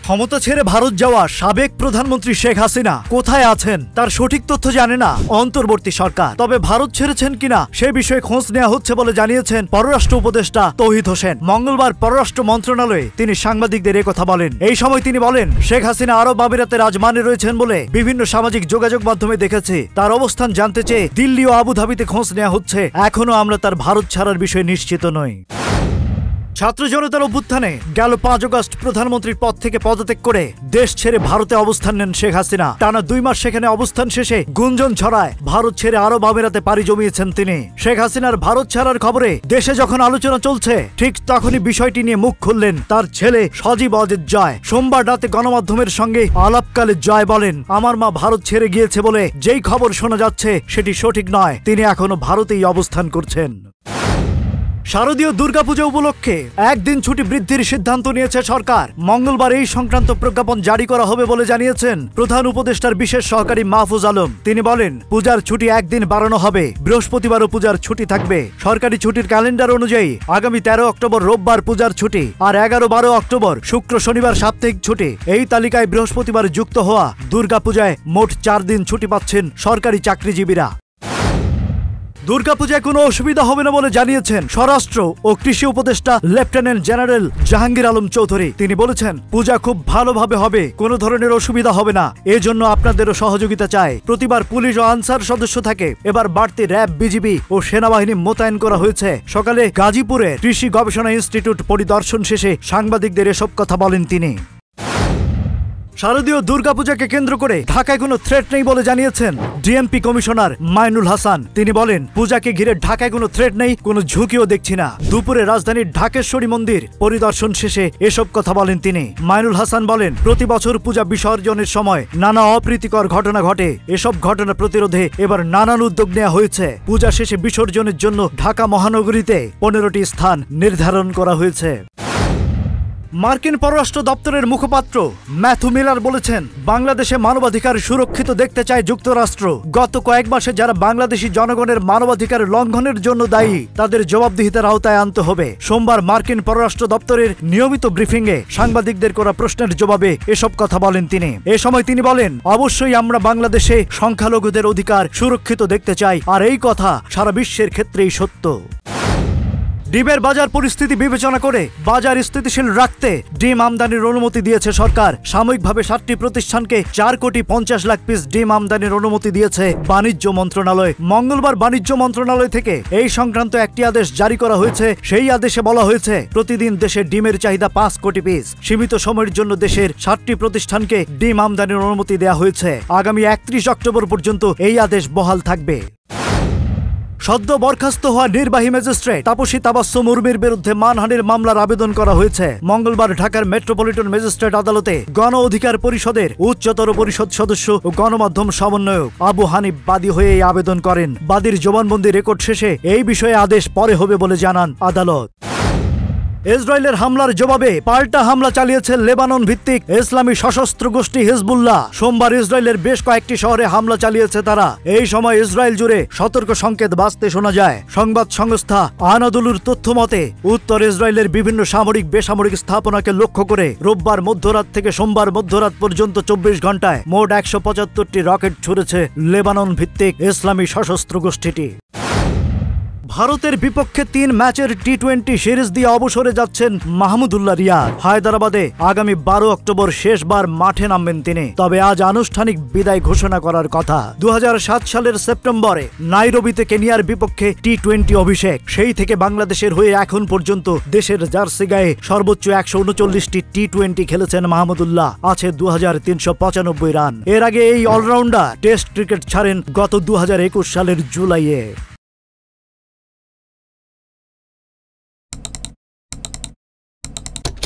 ক্ষমতা ছেড়ে ভারত যাওয়া সাবেক প্রধানমন্ত্রী শেখ হাসিনা কোথায় আছেন তার সঠিক তথ্য জানে না অন্তর্বর্তী সরকার। তবে ভারত ছেড়েছেন কিনা সে বিষয়ে খোঁজ নেওয়া হচ্ছে বলে জানিয়েছেন পররাষ্ট্র উপদেষ্টা তৌহিদ হোসেন। মঙ্গলবার পররাষ্ট্র মন্ত্রণালয়ে তিনি সাংবাদিকদের একথা বলেন। এই সময় তিনি বলেন, শেখ হাসিনা আরব আমিরাতে রাজমানে রয়েছেন বলে বিভিন্ন সামাজিক যোগাযোগ মাধ্যমে দেখেছি। তার অবস্থান জানতে চেয়ে দিল্লি ও আবুধাবিতে খোঁজ নেওয়া হচ্ছে। এখনো আমরা তার ভারত ছাড়ার বিষয়ে নিশ্চিত নই। ছাত্র জনতার অভ্যুত্থানে গেল 5 আগস্ট প্রধানমন্ত্রীর পদ থেকে পদত্যাগ করে দেশ ছেড়ে ভারতে অবস্থান নেন শেখ হাসিনা। টানা 2 মাস সেখানে অবস্থান শেষে গুঞ্জন ছড়ায় ভারত ছেড়ে আরব আমিরাতে পাড়ি জমিয়েছেন তিনি। শেখ হাসিনার ভারত ছাড়ার খবরে দেশে যখন আলোচনা চলছে, ঠিক তখনই বিষয়টি নিয়ে মুখ খুললেন তার ছেলে সজীব অজিত জয়। সোমবার রাতে গণমাধ্যমের সঙ্গে আলাপকালে জয় বলেন, আমার মা ভারত ছেড়ে গিয়েছে বলে যেই খবর শোনা যাচ্ছে সেটি সঠিক নয়। তিনি এখনো ভারতেই অবস্থান করছেন। শারদীয় দুর্গাপূজা উপলক্ষে একদিন ছুটি বৃদ্ধির সিদ্ধান্ত নিয়েছে সরকার। মঙ্গলবার এই সংক্রান্ত প্রজ্ঞাপন জারি করা হবে বলে জানিয়েছেন প্রধান উপদেষ্টার বিশেষ সহকারী মাহফুজ আলম। তিনি বলেন, পূজার ছুটি একদিন বাড়ানো হবে। বৃহস্পতিবারও পূজার ছুটি থাকবে। সরকারি ছুটির ক্যালেন্ডার অনুযায়ী আগামী 13 অক্টোবর রোববার পূজার ছুটি, আর 11-12 অক্টোবর শুক্র শনিবার সাপ্তাহিক ছুটি। এই তালিকায় বৃহস্পতিবার যুক্ত হওয়া দুর্গাপূজায় মোট 4 দিন ছুটি পাচ্ছেন সরকারি চাকরিজীবীরা। দুর্গাপূজায় কোনো অসুবিধা হবে না বলে জানিয়েছেন স্বরাষ্ট্র ও কৃষি উপদেষ্টা লেফটেন্যান্ট জেনারেল জাহাঙ্গীর আলম চৌধুরী। তিনি বলেছেন, পূজা খুব ভালোভাবে হবে, কোনো ধরনের অসুবিধা হবে না। এজন্য আপনাদেরও সহযোগিতা চাই। প্রতিবার পুলিশ ও আনসার সদস্য থাকে, এবার বাড়তি র্যাব, বিজিবি ও সেনাবাহিনী মোতায়েন করা হয়েছে। সকালে গাজীপুরে কৃষি গবেষণা ইনস্টিটিউট পরিদর্শন শেষে সাংবাদিকদের এসব কথা বলেন তিনি। শারদীয় দুর্গাপূজাকে কেন্দ্র করে ঢাকায় কোনো থ্রেট নেই বলে জানিয়েছেন ডিএমপি কমিশনার মাইনুল হাসান। তিনি বলেন, পূজাকে ঘিরে ঢাকায় কোনো থ্রেট নেই, কোনো ঝুঁকিও দেখছি না। দুপুরে রাজধানীর ঢাকেশ্বরী মন্দির পরিদর্শন শেষে এসব কথা বলেন তিনি। মাইনুল হাসান বলেন, প্রতি বছর পূজা বিসর্জনের সময় নানা অপ্রীতিকর ঘটনা ঘটে। এসব ঘটনা প্রতিরোধে এবার নানান উদ্যোগ নেওয়া হয়েছে। পূজা শেষে বিসর্জনের জন্য ঢাকা মহানগরীতে 15টি স্থান নির্ধারণ করা হয়েছে। মার্কিন পররাষ্ট্র দপ্তরের মুখপাত্র ম্যাথু মিলার বলেছেন, বাংলাদেশে মানবাধিকার সুরক্ষিত দেখতে চায় যুক্তরাষ্ট্র। গত কয়েক মাসে যারা বাংলাদেশি জনগণের মানবাধিকার লঙ্ঘনের জন্য দায়ী, তাদের জবাবদিহিতার আওতায় আনতে হবে। সোমবার মার্কিন পররাষ্ট্র দপ্তরের নিয়মিত ব্রিফিংয়ে সাংবাদিকদের করা প্রশ্নের জবাবে এসব কথা বলেন তিনি। এ সময় তিনি বলেন, অবশ্যই আমরা বাংলাদেশে সংখ্যালঘুদের অধিকার সুরক্ষিত দেখতে চাই, আর এই কথা সারা বিশ্বের ক্ষেত্রেই সত্য। ডিমের বাজার পরিস্থিতি বিবেচনা করে বাজার স্থিতিশীল রাখতে ডিম আমদানির অনুমতি দিয়েছে সরকার। সাময়িকভাবে 7টি প্রতিষ্ঠানকে 4,50,00,000 পিস ডিম আমদানির অনুমতি দিয়েছে বাণিজ্য মন্ত্রণালয়। মঙ্গলবার বাণিজ্য মন্ত্রণালয় থেকে এই সংক্রান্ত একটি আদেশ জারি করা হয়েছে। সেই আদেশে বলা হয়েছে, প্রতিদিন দেশে ডিমের চাহিদা 5 কোটি পিস। সীমিত সময়ের জন্য দেশের 7টি প্রতিষ্ঠানকে ডিম আমদানির অনুমতি দেওয়া হয়েছে। আগামী 31 অক্টোবর পর্যন্ত এই আদেশ বহাল থাকবে। সদ্য বরখাস্ত হওয়া নির্বাহী ম্যাজিস্ট্রেট তাপসী তাবাস্সুম উর্মির বিরুদ্ধে মানহানির মামলার আবেদন করা হয়েছে। মঙ্গলবার ঢাকার মেট্রোপলিটন ম্যাজিস্ট্রেট আদালতে গণ অধিকার পরিষদের উচ্চতর পরিষদ সদস্য ও গণমাধ্যম সমন্বয়ক আবু হানিফ বাদী হয়ে এই আবেদন করেন। বাদীর জবানবন্দি রেকর্ড শেষে এই বিষয়ে আদেশ পরে হবে বলে জানান আদালত। ইসরায়েলের হামলার জবাবে পাল্টা হামলা চালিয়েছে লেবানন ভিত্তিক ইসলামী সশস্ত্র গোষ্ঠী হিজবুল্লাহ। সোমবার ইসরায়েলের বেশ কয়েকটি শহরে হামলা চালিয়েছে তারা। এই সময় ইসরায়েল জুড়ে সতর্ক সংকেত বাজতে শোনা যায়। সংবাদ সংস্থা আনাদুলুর তথ্য মতে, উত্তর ইসরায়েলের বিভিন্ন সামরিক বেসামরিক স্থাপনাকে লক্ষ্য করে রোববার মধ্যরাত থেকে সোমবার মধ্যরাত পর্যন্ত 24 ঘন্টায় মোট 175টি রকেট ছুড়েছে লেবানন ভিত্তিক ইসলামী সশস্ত্র গোষ্ঠীটি। ভারতের বিপক্ষে 3 ম্যাচের টি20 সিরিজ দিয়ে অবসরে যাচ্ছেন মাহমুদুল্লাহ রিয়াদ। হায়দ্রাবাদে আগামী 12 অক্টোবর শেষবার মাঠে নামবেন তিনি। তবে আজ আনুষ্ঠানিক বিদায় ঘোষণা করার কথা। 2007 সালের সেপ্টেম্বরে নাইরোবিতে কেনিয়ার বিপক্ষে টি20 অভিষেক। সেই থেকে বাংলাদেশের হয়ে এখন পর্যন্ত দেশের জার্সি গায়ে সর্বোচ্চ 139টি টি20 খেলেছেন মাহমুদুল্লাহ। আছে 2395 রান। এর আগে এই অলরাউন্ডার টেস্ট ক্রিকেট ছাড়েন গত 2021 সালের জুলাইয়ে।